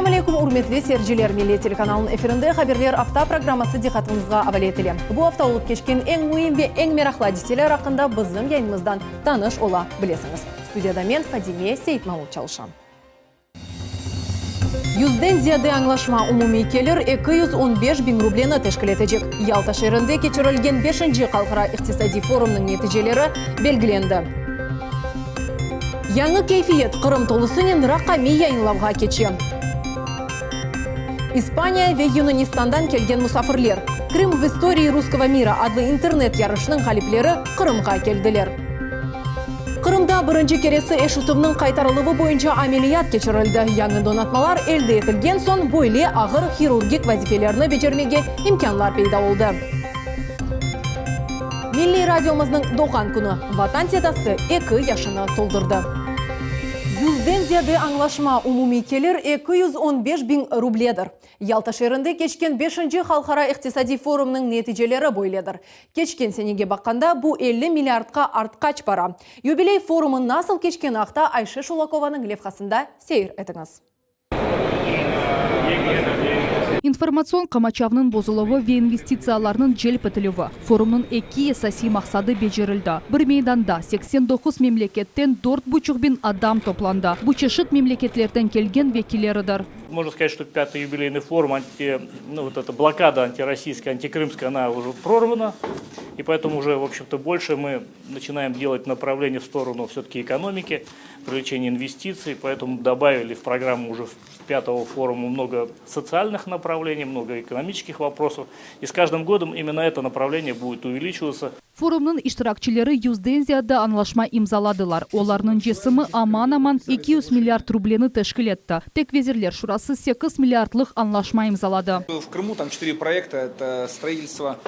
Ассаляму алейкум, урметлі серджелер. Милли телеканалын эфирінде хаберлер авто программасы дихатымызға авалетілі. Бұл авто олып кешкен ең муйым ве ең мерақла дестелер ақында біздің яйнымыздан таныш ола білесіңіз. Студияда мен Фадиме Сейтмамут Чалшан. Yüзден зияды аңлашма умуми келер 215 bin рублені тәшкіл етежек. Ялта шерінде кечірілген 5-ші қалқыра иқтисади форумның нәтижелері белгіленді. Яңы кейфиет Қырым толысынен рақами яйынлауға кече. Испания ве Юнанистандан келген мұсафырлер. Крым в истории русского мира адлы интернет ярышының қалиплері Қырымға келділер. Қырымда бірінші кересі эшутымның қайтарылығы бойынша амелият кечірілді. Яңы донатмалар әлді етілген сон бойле ағыр хирургик вазифелеріні бежермеге имканлар пейда oldu. Milli Radyomuzның доған күні Ватан седасы 2 yaşını толдырды. Yüзден зияды аңлашма умуми келер 215 bin рубледір. Ялта шерінде кешкен 5-ші халқара иқтисади форумның нәтижелері бойледір. Кешкен сенеге баққанда бұл 50 миллиардқа артқач пара. Юбилей форумын насыл кешкен ақта Айшы Шулакованың левхасында сейір етіңіз. Информацион қамачавның бозылығы ве инвестицияларының желп етілігі. Форумның 2 саси мақсады бежерілді. Bir мейданда 89 мемлекеттен 4,5 bin адам топланды. Бұл чешет мемлекетлерден келген векилерідір. Можно сказать, что 5-й юбилейный форум, вот эта блокада антироссийская, антикрымская, она уже прорвана. И поэтому уже, в общем-то, больше мы начинаем делать направление в сторону все-таки экономики, привлечения инвестиций. Поэтому добавили в программу уже 5-го форума много социальных направлений, много экономических вопросов. И с каждым годом именно это направление будет увеличиваться. Форумның иштиракчылары yüзден зияды анлашма имзаладылар. Оларның жесімі аман-аман 200 миллиард рублені тәшкіл етті. Тек везирлер шурасы 8 миллиардлық анлашма имзалады. В Крыму там 4 проекта. Это строительство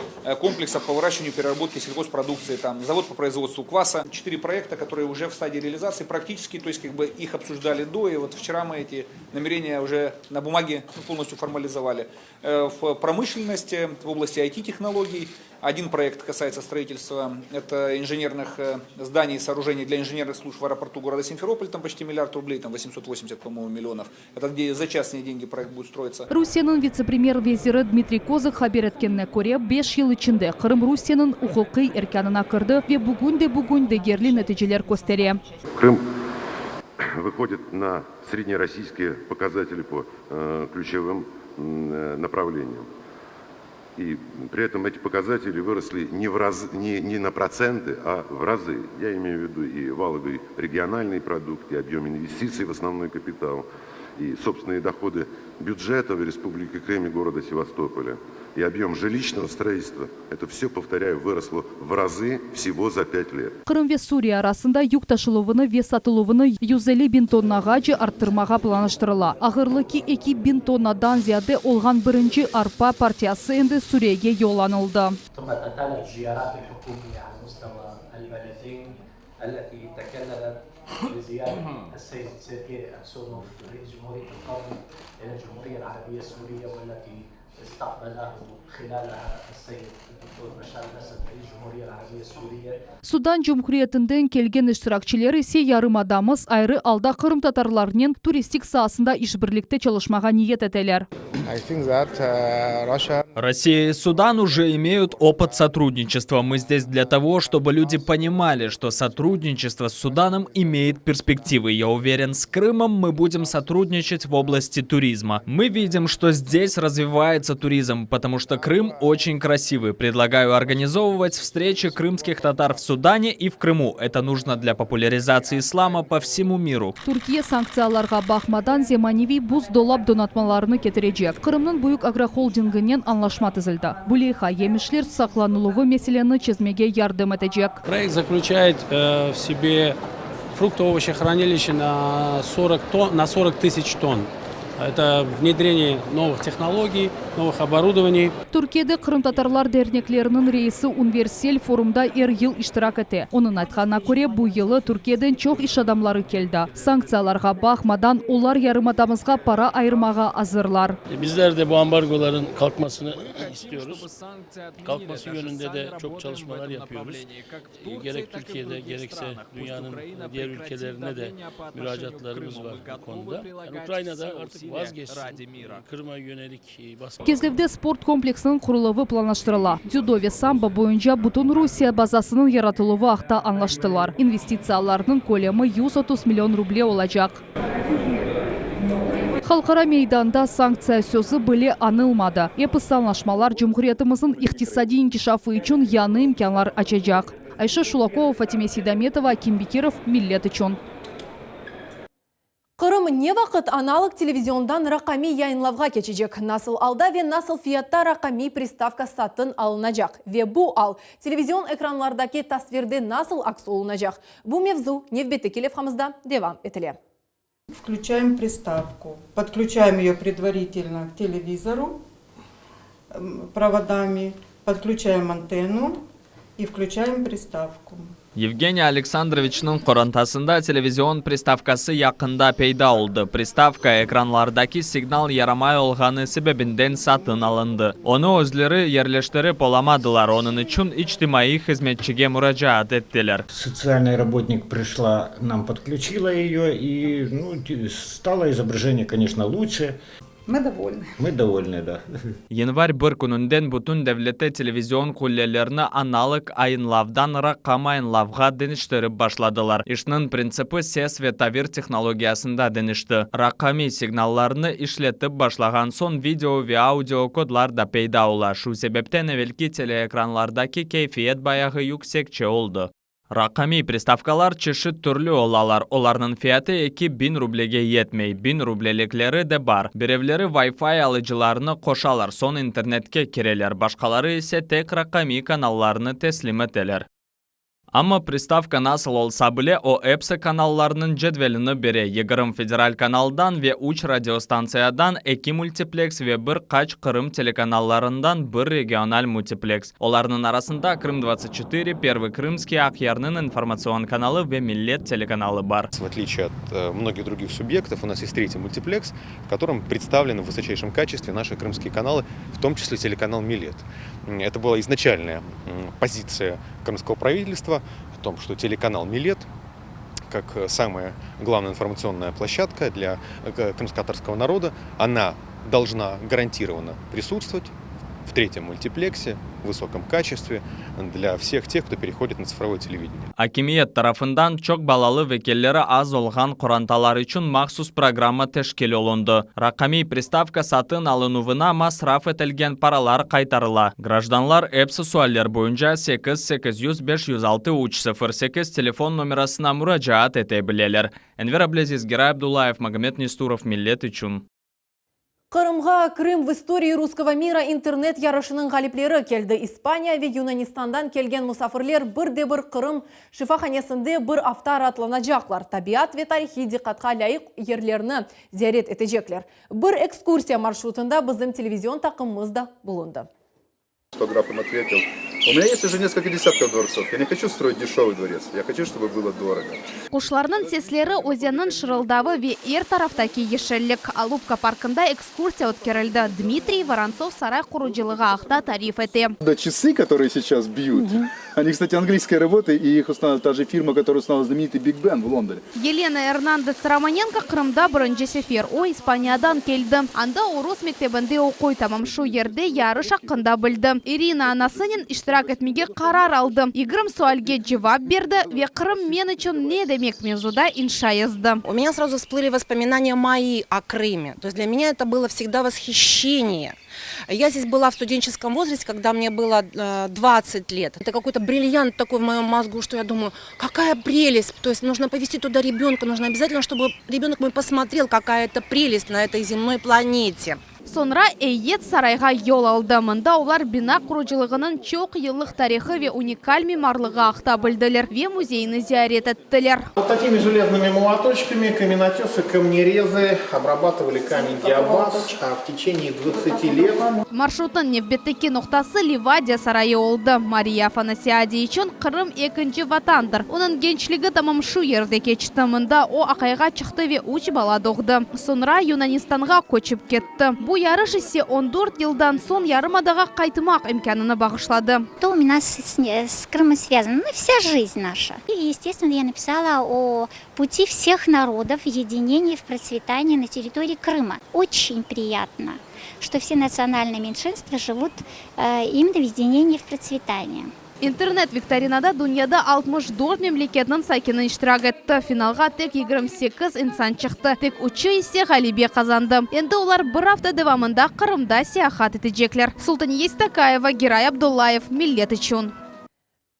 комплекса по выращиванию и переработке сельхозпродукции, там завод по производству кваса. 4 проекта, которые уже в стадии реализации практически, то есть как бы их обсуждали до, и вот вчера мы эти намерения уже на бумаге полностью формализовали. В промышленности, в области IT-технологий. Один проект касается строительства, это инженерных зданий и сооружений для инженерных служб в аэропорту города Симферополь, там почти миллиард рублей, там 880, по-моему, миллионов. Это где за частные деньги проект будет строиться. Русияның вице-премьер-везирі Дмитрий Козак хабер еткеніне көре 5 ел ішінде Қырым Русияның ұқылқи эркянына кірді ве бүгін дегерлі нәтижелер көстере. Крым выходит на среднероссийские показатели по ключевым направлениям. И при этом эти показатели выросли не на проценты, а в разы. Я имею в виду и валовый региональный продукт, и объем инвестиций в основной капитал, и собственные доходы бюджета в Республике Крым и города Севастополя, и объем жилищного строительства. Это все, повторяю, выросло в разы всего за 5 лет. Крым ве Сурия арасында юк ташылуыны ве сатылуыны 150 bin тоннаға же арттырмаға планыштырыла. Ағырлыки 2 bin тоннадан зияды олған бірінші арпа партиясы енді Суриеге yollanıldı. بزيارة السيد سيرجي أكسونوف رئيس جمهورية القرن إلى الجمهورية العربية السورية والتي استقبله خلالها السيد الدكتور بشار الأسد رئيس الجمهورية العربية السورية. Судан Cumhuriyetinden kelgen iştirakçileri ise yarım adamız ayrı alda Kırım Tatarlarının turistik sahasında işbirlikte çalışmağa niyet edeler. Россия и Судан уже имеют опыт сотрудничества. Мы здесь для того, чтобы люди понимали, что сотрудничество с Суданом имеет перспективы. Я уверен, с Крымом мы будем сотрудничать в области туризма. Мы видим, что здесь развивается туризм, потому что Крым очень красивый. Предлагаю организовывать встречи крымских татар в Судане и в Крыму. Это нужно для популяризации ислама по всему миру. Türkiye sanksiyalarga bakmadan Zemanivi buz dolap donatmalarını getirecek. Kırım'ın büyük agrохолдингінен anlaşma tüzüldü. Buleyha yemişler saklanılığı meseleni çözmeye yardım edecek. Проект заключает в себе фрукто-овощехранилище на 40 тысяч тонн. Это внедрение новых технологий, новых оборудований. Түркияда Крым татарлар дернеклерінің рейсі универсел форумда ел иштирак эте. Оның айтқанына көре бұл елі Түркиядан чоқ иш адамлары келді. Санкцияларға бақмадан олар yarımadamızға пара айырмаға азырлар. Bizler de bu ambargoların kalkmasını istiyoruz. Kalkması yönünde de çok çalışmalar yapıyoruz. Gerek Türkiye'de gerekse dünyanın diğer ülkelerine de müracaatlarımız var bu konuda. Yani Ukrayna'da artık vazgeçsin. Kırım'a yönelik baskı. Кезлевде спорт комплексінің құрылығы планлаштырыла. Дзюдо ве самбо бойынша бүтін Русия базасының яратылуы ақта аңлаштылар. Инвестицияларының көлемі 130 миллион рубле олacak. Халқара мейданда санкция сөзі біле анылмады. Епіс анлашмалар Cumhuriyetimizin iqtisadi inkişafı üçün yanı imkanlar açacak. Ayşe Шулакова, Фатиме Сейдаметова, Аким Бекиров, Миллет үшін. Қырым не вақыт аналог телевизиондан рақами яйынлавға кечежек. Насыл алда ве насыл фиятта рақами приставка сатын алынажақ. Ве бұ ал телевизион экранлардаки тасверде насыл акс олынажақ. Бұ мевзу невбеті келев хамызда девам етіле. Включаем приставку. Подключаем ее предварительно к телевизору проводами. Подключаем антенну и включаем приставку. Евгений Александровичның қорантасында телевизион приставкасы яқында пейда oldu. Приставка экранлардаки сигнал ярамай olғаны себебінден сатын алынды. Оны өзлері ерлештері поламадылар. Оның үшін ичтимаи хизметчиге мураджаат еттелер. Социальный работник пришла, нам подключила ее, и стало изображение, конечно, лучше. Мы довольны. Мы довольны, да. Январь бір күнінден бүтін дәвлетті телевизион күллелеріні аналог айынлавдан рақам айынлавға денештіріп башладылар. Ишнын принципі сес-ветавир технологиясында денешті. Рақами сигналларыны ишлетіп башлаған сон видео ве аудио кодлар да пейда ола. Шу себептен эвелки телеэкранлардаки кейфиет баяғы юксекче олды. Рақами приставкалар чешет түрлі олалар. Оларның фияты 2000 рублеге етмей. 1000 рублелеклері де бар. Беревлері Wi-Fi алыжыларыны қошалар. Сон интернетке керелер. Башқалары есе тек рақами каналларыны теслим етелер. Ama приставка nasıl olsa bile o EPSA kanallarının cedvelini bere. 20 federal kanaldan ve 3 radiostansiyadan 2 multiplex ve bir kaç Kırım telekanallarından bir regional multiplex. Onların arasında Крым 24, Первый Крымский, Akhyar'nın информацион kanalı ve Millet телеканалы бар. В отличие от многих других субъектов, у нас есть третий мультиплекс, в котором представлены в высочайшем качестве наши крымские каналы, в том числе телеканал «Милет». Это была изначальная позиция крымского правительства о том, что телеканал «Милет», как самая главная информационная площадка для крымско-татарского народа, она должна гарантированно присутствовать в третьем мультиплексе в высоком качестве для всех тех, кто переходит на цифровое телевидение. Акимиет тарafından çok balalı vekilleri az olğan kurantalar için mahsus programma teşkil olundu. Rakami приставка satın alınuvına masraf etilgen paralar kaytarıla. Grajdanlar EPSA sualler boyunca 8-500-506-308 telefon numarasına müracaat edebilirler. Enver Ablaziz, Giray Abdullayev, Magomed Nesturov, Millet için. Қырымға Крым в истории русского мира интернет ярышының ғалиплері келді. Испания ве Юнанистандан келген мұсафырлер бір-де-бір Қырым шифаханесінде бір автар атланажақлар. Табиат ве тарихи диққатқа лайық ерлеріні зиярет етежеклер. Бір экскурсия маршрутында біздің телевизион тақымымызда болынды. Фотограф им ответил: у меня есть уже несколько десятков дворцов. Я не хочу строить дешевый дворец. Я хочу, чтобы было дорого. Кушларның сеслері өзеннің шырылдавы ве ер тарафтаки ешелік. Алупка паркында экскурсия өткерілді. Дмитрий Воронцов сарай құружилыға ақта тариф еті. Часы, которые сейчас бьют, они, кстати, английской работы, и их установила та же фирма, которая установила знаменитый Биг Бен в Лондоне. Елена Эрнандес Романенко Крымда бірінші сефер. О, Испаниядан келді. Анда орыс мектебінде оқой тамамшу ерде ярыш ақында білді. Ирина Анасынин иштирак этмеге қарар алды. Игрым суальге жавап берді ве Крым мен үшін не демек мевзуда инша язды. У меня сразу всплыли воспоминания мои о Крыме. То есть для меня это было всегда восхищение. Я здесь была в студенческом возрасте, когда мне было 20 лет. Это какой-то бриллиант такой в моем мозгу, что я думаю, какая прелесть. То есть нужно повезти туда ребенка, нужно обязательно, чтобы ребенок мой посмотрел, какая это прелесть на этой земной планете. Sonra Эйет сарайга yol aldı. Мында олар бина куручылыгынын чоқ йыллык тарихы ве уникаль мемарлыгы акта билдилер ве музейни зиярет еттилер. Вот такими железными молоточками каменотесы, камнерезы обрабатывали камень диабаз, а в течение 20 лет... Маршрутын невбеттеки ноктасы Ливадия сарайы oldu. Мария Афанасияди үчүн Кырым экинчи ватандыр. Унун генчлиги тамам шу жерде кечти. Мында о акайга чыкты ве 3 бала тогду. Sonra Юнанистанга көчүп кетти. Бу ярыш ise 14 жылдан соң Ярымадага кайтмак имканына багышлады. То у меня с Крымом связано, вся жизнь наша. И, естественно, я написала о пути всех народов единения в процветании на территории Крыма. Очень приятно, что все национальные меньшинства живут именно в единении в процветании. Интернет-викторинада дөньяда 64 мемлекетнин сакины иштирак этти. Финалга тек 28 инсан чыкты. Тек 3 ise галибе казанды. Энди улар bir hafta давамында Кырымда саяхат этежеклер. Султания Еситакаева, Герай Абдуллаев, Миллет үчүн.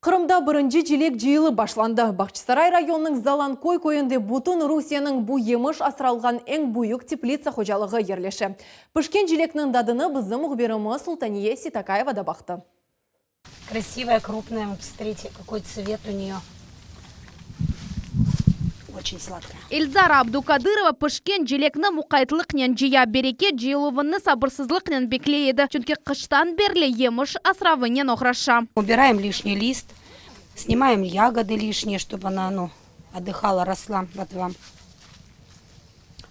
Кырымда бірінші жилек жиылы башланды. Бахчисарай районының Заланкой көйінде Бутын Русияның бұ еміш асыралған ең бұйық теплица хожалығы ерлеші. Пышкен жилекнің дадыны біздің мұхберімі Султания Еситакаева да бақты. Красивая, крупная. Вот смотрите, какой цвет у нее. Очень сладкая. Эльзара Абдукадырова пышкен жилекні мұқайтлықнен жия береке жиылуыны сабырсызлықнен беклейді. Чүнки қыштан берлі еміш асравынен охраша. Убираем лишний лист, снимаем ягоды лишние, чтобы она отдыхала, росла. Вот вам.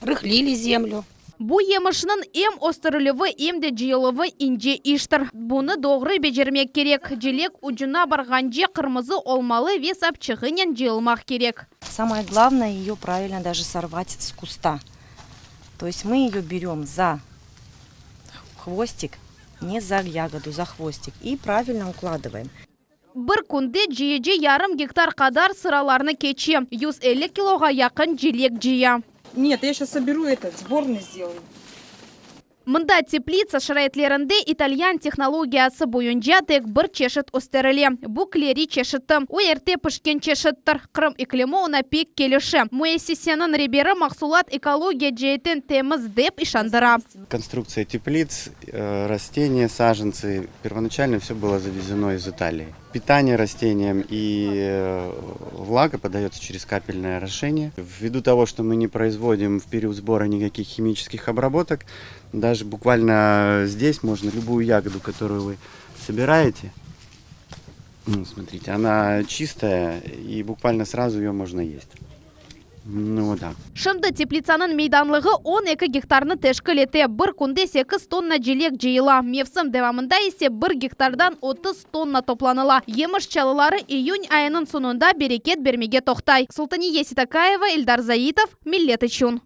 Рыхлили землю. Бу емішінің ем остырылывы, емде жиылывы инже иштір. Бұны доғры бежермек керек. Жилек уджуна барғанже қырмызы олмалы вес апчығынен жиылмақ керек. Самое главное ее правильно даже сорвать с куста. То есть мы ее берем за хвостик, не за ягоду, за хвостик. И правильно укладываем. Бір күнде жиеже ярым гектар қадар сыраларны кече. 150 килога якын жилек жия. Нет, я сейчас соберу этот, сборный сделаю. Мында теплица шарайтлерінде итальян технологиясы бойынша тек бір чешет өстеріле. Бұ клери чешеті. О ерте пышкен чешеттір. Қырым иклимі ona пек келіші. Муэссисенің ребері мақсулат экология жейтін теміз деп ишандыра. Конструкция теплиц, растения, саженцы. Первоначально все было завезено из Италии. Питание растениям и влага подается через капельное орошение. Ввиду того, что мы не производим в период сбора никаких химических обработок, даже буквально здесь можно любую ягоду, которую вы собираете, смотрите, она чистая и буквально сразу ее можно есть. Ну вот так. Шымды теплицаның мейданлығы 12 гектарны тешкіл ете. Бір күнде 8 тонна жилек жиыла. Мевсім девамында есе 1 гектардан 30 тонна топланыла. Еміш чалылары июнь айының сонында берекет бермеге тоқтай. Султания Еситакаева, Эльдар Заитов, Миллет үчүн.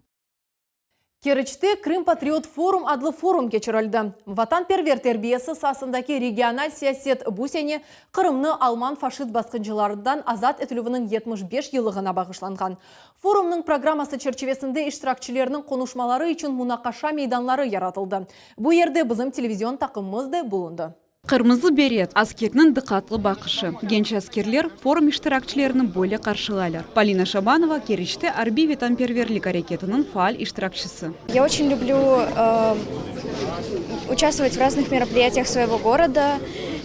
Керечте Крым Патриот форум адлы форум кечірілді. Ватан первер тербиесі сасындаки региональ сиясет бұсене Қырымны алман фашист басқынчылардан азат етілуінің 75 елығына бағышланған. Форумның программасы черчевесінде иштиракчыларының конушмалары үшін мунақаша мейданлары яратылды. Бұл ерде біздің телевизион тақымымызды болынды. Кырмызы берет аскернің дықатлы бақышы. Генч аскерлер форум иштиракчыларының более қаршылайлар. Полина Шабанова Керечте Арби ветанперверлік әрекетінің фааль иштиракчысы. Я очень люблю участвовать в разных мероприятиях своего города.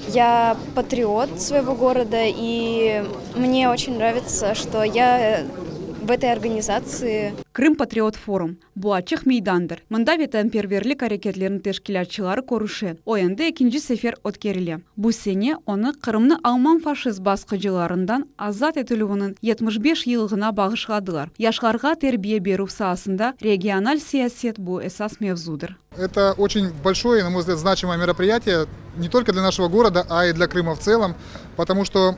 Я патриот своего города, и мне очень нравится, что я в этой организации. Крым Патриот форум. Бу ачык мейдандыр. Мында ветанперверлик аракетлерин тешкилатчылары корушы. Оянды экинчи сефер өткөрүлө. Бу сене оны Кырымны алман фашист баскычыларынан азат этилүүнүн 75 жылыгына багышладылар. Яшкарга тербие берүү саасында региональ сиясет бу эсас мевзудыр. Это очень большое, на мой взгляд, значимое мероприятие не только для нашего города, а и для Крыма в целом, потому что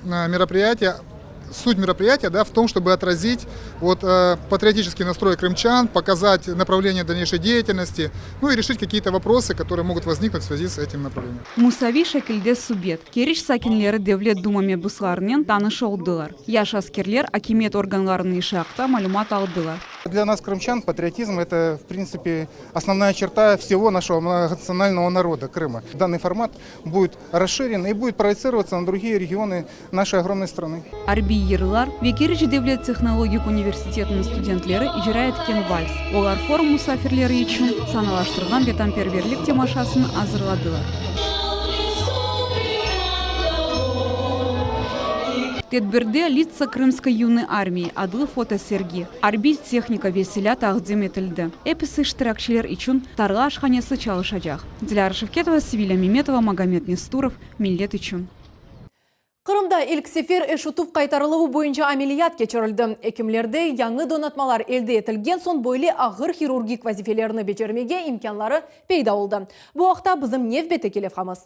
суть мероприятия в том, чтобы отразить патриотический настрой крымчан, показать направление дальнейшей деятельности, и решить какие-то вопросы, которые могут возникнуть в связи с этим направлением. Мусави шекилде субъект. Керич сакинлери Девлет думаме бусларынен таныш олдылар. Яш аскерлер акимет органларының ишакта малюмат алдылар. Для нас, крымчан, патриотизм – это, в принципе, основная черта всего нашего многонационального народа Крыма. Данный формат будет расширен и будет проецироваться на другие регионы нашей огромной страны. Арби Ерлар Векерич Девлет технологик университетінің студентлері ижра еткен вальс. Олар форум мусафирлері үшін саналаштырған ветамперверлік темашасын азырладылар. Тедберде лица Крымской юной армии адлы фотосерги. Арбиз техника веселя тағдим етілді. Эписы штыракшілер үшін тарла ашханесі чалышачақ. Диляра Шевкетова, Севиля Меметова, Магомед Нестуров, Миллет үшін. Қырымда ilk сефер эшутуп қайтарылығы бойынша амелият кечірілді. Экимлерде яңы донатмалар елді етілген сон бойле ағыр хирургик вазифелеріні бечермеге имканлары пейда олды. Бұл уақытта бізім невбеті келев қамыз.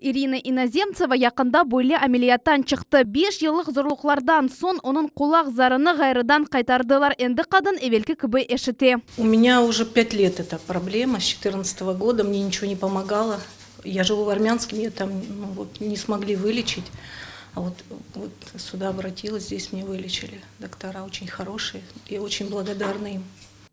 Ирина Иноземцева яқында бойле амелияттан чықты. 5 жылық зорлықлардан сон оның құлақ зарыны ғайрыдан қайтардылар. Энді қадын эвелкі кібі эшіте. У меня уже 5 лет эта проблема. С 2014 года мне ничего не помогало. Я живу в Армянске, меня там не смогли вылечить. А вот сюда обратилась, здесь мне вылечили. Доктора очень хорошие и очень благодарны им.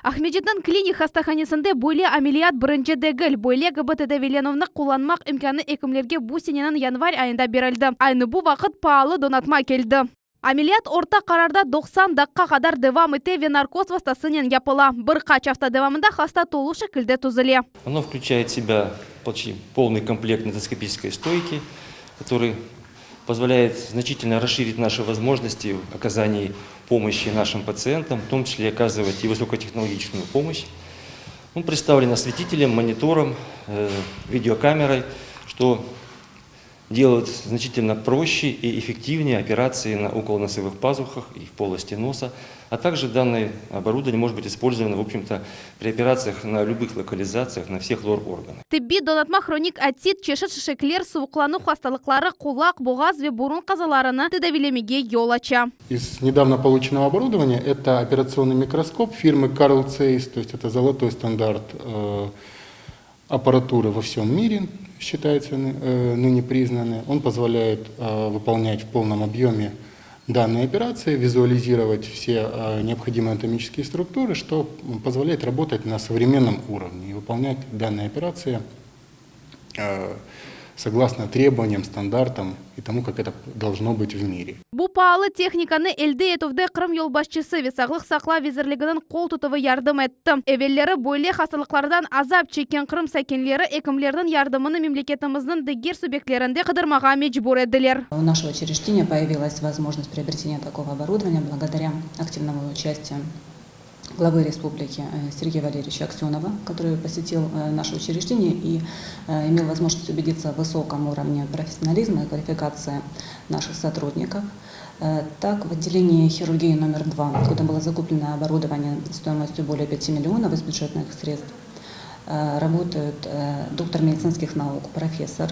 Ахмеджеттен клиник хастаханесінде бойле амелият бірінші дегіл. Бойле ГБТ Веленовны қоланмақ имканы екімлерге бұл сененің январь айында берілді. Айны бұл вақыт паалы донатма келді. Амелият орта қарарда 90 даққа қадар девам ете ве наркоз вастасынен япыла. Бір қач авто девамында хаста толу шекілді тузыле. Оно включает в себя почти полный комплект эндоскопической стойки, который позволяет значительно расширить наши возможности в оказании помощи нашим пациентам, в том числе оказывать и высокотехнологичную помощь. Он представлен осветителем, монитором, видеокамерой, что делает значительно проще и эффективнее операции на околоносовых пазухах и в полости носа, а также данное оборудование может быть использовано, в общем-то, при операциях на любых локализациях, на всех лор-органах. Тибби донатма хроник атит чешет шишеклер суықлану хасталықлары кулак, бугаз ве бурун казаларына тедавилемеге йол ача. Из недавно полученного оборудования это операционный микроскоп фирмы Carl Zeiss, то есть это золотой стандарт аппаратуры во всем мире, считается ныне признанный. Он позволяет выполнять в полном объеме данные операции, визуализировать все необходимые анатомические структуры, что позволяет работать на современном уровне и выполнять данные операции согласно требованиям, стандартам и тому, как это должно быть в мире. Бу паалы техниканы элде етувде Крым елбашчысы весағлық сақла визірлігінің қол тұтывы ярдым етті. Эвеллері бойле хасылықлардан азап чекен Крым сәкенлері экімлердің ярдымыны мемлекетіміздің дегер субъектлерінде қыдырмаға мечбур еділер. У нашего учреждения появилась возможность приобретения такого оборудования благодаря активному участию главы республики Сергея Валерьевича Аксенова, который посетил наше учреждение и имел возможность убедиться в высоком уровне профессионализма и квалификации наших сотрудников. Так, в отделении хирургии номер 2, куда было закуплено оборудование стоимостью более 5 миллионов из бюджетных средств, работают доктор медицинских наук, профессор,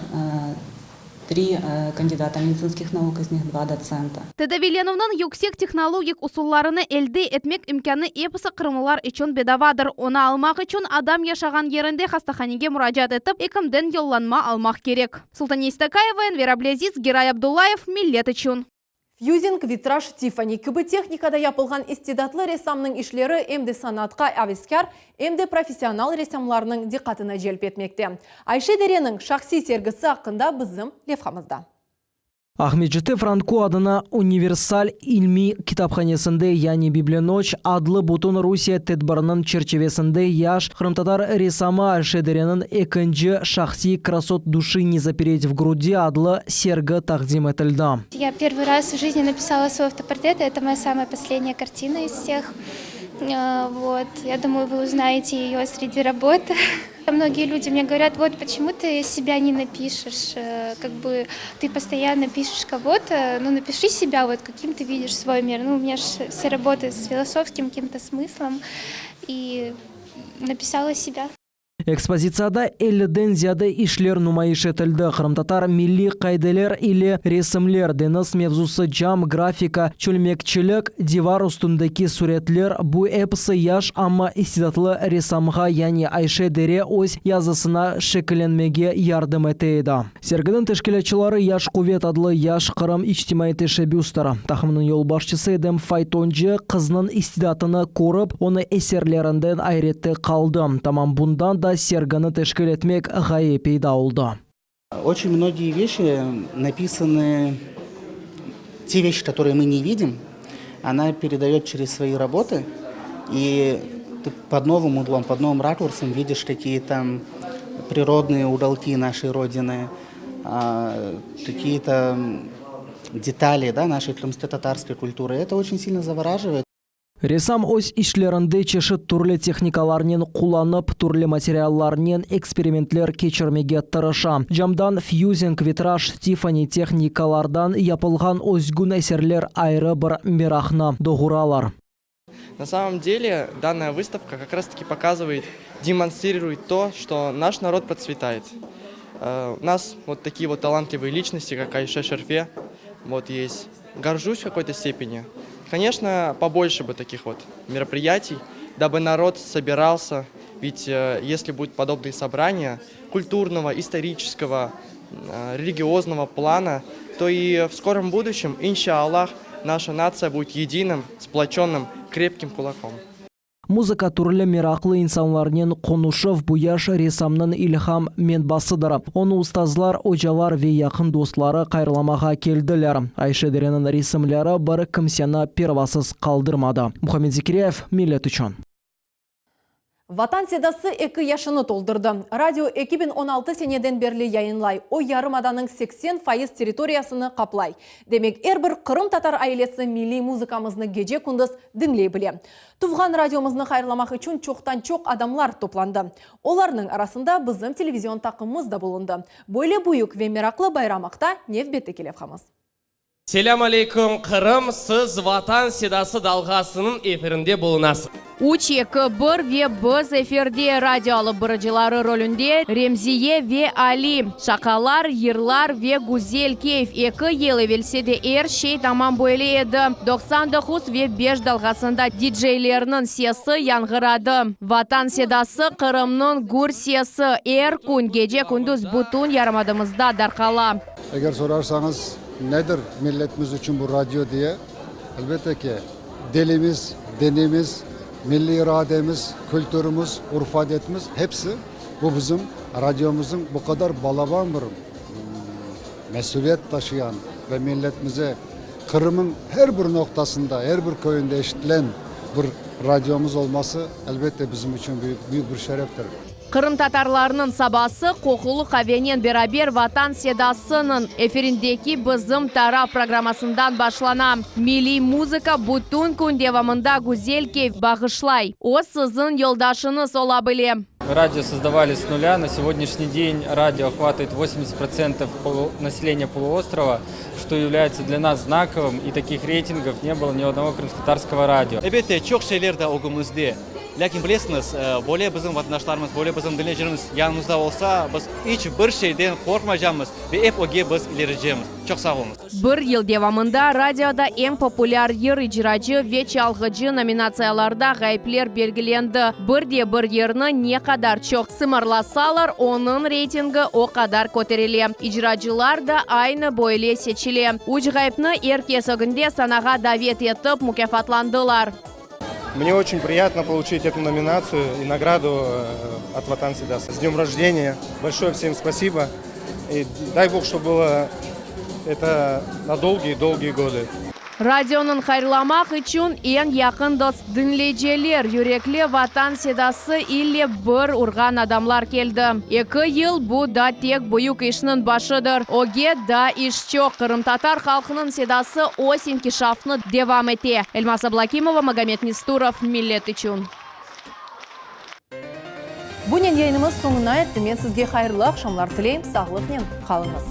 3 кандидата медицинских наук, из них 2 доцента. Тедавиленовның юксек технологик усулларыны элде этмек имканы эпысы Крымылар üçün бедавадыр. Оны алмақ үшін адам яшаған ерінде хастаханеге мұражат етіп, екімден йолланма алмақ керек. Султания Истакаева, Энвер Аблязиз, Герай Абдуллаев, Миллет үшін. Фьюзинг, витраж, Тифани күбі техникада япылған истидатлы ресамның ишлері әмді санатқа авескер, әмді профессионал ресамларының диққатына желп етмекте. Айше Деренің шақси сергісі ақында бізім левхамызда. Ахмеджете Франко адына универсаль илми китапханесінде яни Библиноч адлы бутун Русия тедбарының черчевесінде яш хрымтатар ресама Айше Деренің экінжі шахси красот души не запереть в груди адлы сергі тақдим етілді. Я первый раз в жизни написала свой автопортрет, это моя самая последняя картина из всех. Вот. Я думаю, вы узнаете ее среди работ. Многие люди мне говорят, вот почему ты себя не напишешь, как бы ты постоянно пишешь кого-то, ну напиши себя, вот каким ты видишь свой мир. Ну у меня же все работы с философским каким-то смыслом, и написала себя. Экспозицияда 50-ден зияда ишлер нумайыш етілді. Қырымтатар милли қайделер или ресімлер, денес мевзусы жам, графика, чөлмекчілік, дивар үстіндегі суретлер, бұ эпсы яш амма истидатлы ресамға, яни Айше Дере ось язысына шекіленмеге ярдым етейді. Сергінің тешкелечілары яш кувет адлы яш Қырым ичтимайты шебюстары. Тахымның yolбашчысы едім файтонжы қызның истидатыны көріп, оны эсерлерінден айретті қалды. Тамам бұндан да серганы тешкел етмек ғайы пейда олды. Очень многие вещи написаны, те вещи, которые мы не видим, она передает через свои работы, и ты под новым углом, под новым ракурсом видишь какие-то природные уголки нашей Родины, какие-то детали, да, нашей крымско-татарской культуры. Это очень сильно завораживает. Ресам ось ишлерінде чешет түрлі техникаларнен куланып, түрлі материалларнен экспериментлер кечірмеге тырыша. Жамдан фьюзинг, витраж, тифани техникалардан япылған озгун әсерлер айры бір мирахна доғуралар. На самом деле данная выставка как раз-таки показывает, демонстрирует то, что наш народ процветает. У нас вот такие вот талантливые личности, как Айша Шерфе, вот есть. Горжусь в какой-то степени. Конечно, побольше бы таких вот мероприятий, дабы народ собирался. Ведь если будут подобные собрания культурного, исторического, религиозного плана, то и в скором будущем, иншаллах, наша нация будет единым, сплоченным, крепким кулаком. Музыка түрлі мирақлы инсанларнен қонушев буяш ресамнын илхам мен басыдыр. Оны ұстазлар, ожалар ве яқын достлары қайырламаға келділер. Айша Деренің ресімлері бір кімсені первасыз қалдырмады. Мұхаммед Зикриев, Миллет үшін. Ватан седасы 2 яшыны толдырды. Радио 2016 сенеден берлі яйынлай. О ярымаданың 80% территориясыны қаплай. Демек, әрбір Қырым татар айлесі милли музыкамызны геже күндіз діңлей біле. Туфған радиомызны қайырламақ үшін чоқтан-чоқ адамлар топланды. Оларның арасында біздің телевизион тақымыз да болынды. Бойлы бұйық ве мерақлы байрамақта невбетті келев қамыз. Селям алейкум, Қырым, сіз Ватан седасы далғасының эфирінде болынасыз. Учекі бір ве біз эфирде радиалы бұрыжылары ролінде Ремзие ве Али. Шақалар, ерлар ве Гузель Кейф. 2 ел евелседе шей тамам бойлы еді. 99 ве 5 далғасында диджейлерінің сесі яңғырады. Ватан седасы Қырымның гүр сесі күн геже күндіз бұтын ярмадымызда дарқала. Егер sorarsanız nedir milletimiz için bu radyo diye, elbette ki dilimiz, dinimiz, milli irademiz, kültürümüz, urf adetimiz hepsi bu bizim radyomuzun bu kadar balaban bir mesuliyet taşıyan ve milletimize Kırım'ın her bir noktasında, her bir köyünde eşitilen bir radyomuz olması elbette bizim için büyük bir şereftir. Қырым татарларының сабасы қоқылы қавенен берабер Ватан седасының эфиріндегі біздің тарап программасындан башлана. Милли музыка бұтын күн девамында Гузель Кейф бағышлай. О сіздің елдашыңыз ола біле. Радио создавали с нуля. На сегодняшний день радио охватывает 80% населения полуострова, что является для нас знаковым, и таких рейтингов не было ни одного крымско-татарского радио. Elbette çok şeyler de okumuzda. Lakin bilesiniz, böyle bizim vatandaşlarımız, böyle bizim dinleyicilerimiz yanımızda olsa, biz hiçbir şeyden korkmayacağımız ve hep oge biz ilerleyeceğimiz. Çok sağ olun. Bir yıl devamında radioda en popüler yer icracı ve çalgıcı nominatsiyalarda gayipler belgilendi. Bir yerini ne kadar çok sımırlasalar, onun reytingi o kadar koterili. İcracılar da aynı böyle seçili. Uç gayipni erkesoginde sanaga davet etip mükafatlandılar. Мне очень приятно получить эту номинацию и награду от Ватан Седаса. С днем рождения. Большое всем спасибо. И дай Бог, чтобы было это на долгие-долгие годы. Радионың хайрламақ үшін ең яқын дос dinleyiciler, yürekli Vatan Sedası ile bir urgan adamlar keldi. 2 yıl bu da tek büyük işinin başıdır. Oge da iş çok. Kırım Tatar halkının sedası o inkişafını devam ete. Elmas Ablakimova, Magomed Nesturov, Millet için. Бұнен yayınımız sonuna ettim. Ben sizге hayırlı akşamlar тілейм. Sağlıqмен қалыңыз.